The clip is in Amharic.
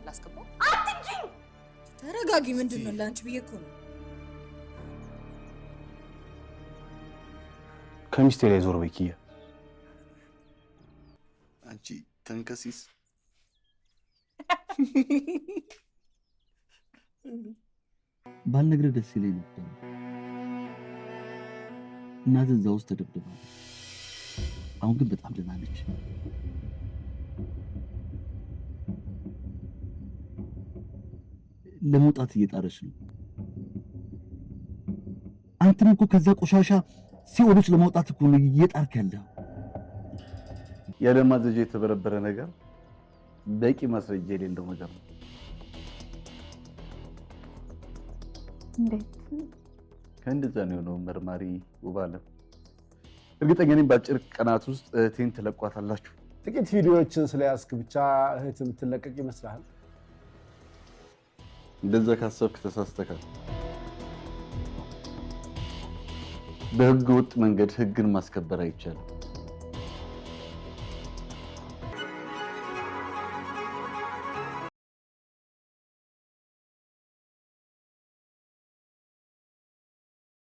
ላስገባው። አትንኪኝ! ተረጋጊ። ምንድነው? ላንቺ ብዬ እኮ ነው። ከሚስቴ ላይ ዞር በይ ኪያ። አንቺ ተንከሲስ ባልነግርህ ደስ ይለኝ ነበር። እናትህ እዛ ውስጥ ተደብድባለች። አሁን ግን በጣም ደህና ነች። ለመውጣት እየጣረች ነው። አንተም እኮ ከዛ ቆሻሻ ሲኦሎች ለመውጣት እኮ ነው እየጣርክ ያለው። ያለ ማዘዣ የተበረበረ ነገር በቂ ማስረጃ የሌለው ነገር ነው። እንዴት ከእንደዛ ነው የሆነው? መርማሪ ውባለም፣ እርግጠኛ ነኝ በአጭር ቀናት ውስጥ እህቴን ትለቋታላችሁ። ጥቂት ቪዲዮዎችን ስለያዝክ ብቻ እህት የምትለቀቅ ይመስልሃል? እንደዛ ካሰብክ ተሳስተካል። በህገ ወጥ መንገድ ህግን ማስከበር አይቻልም።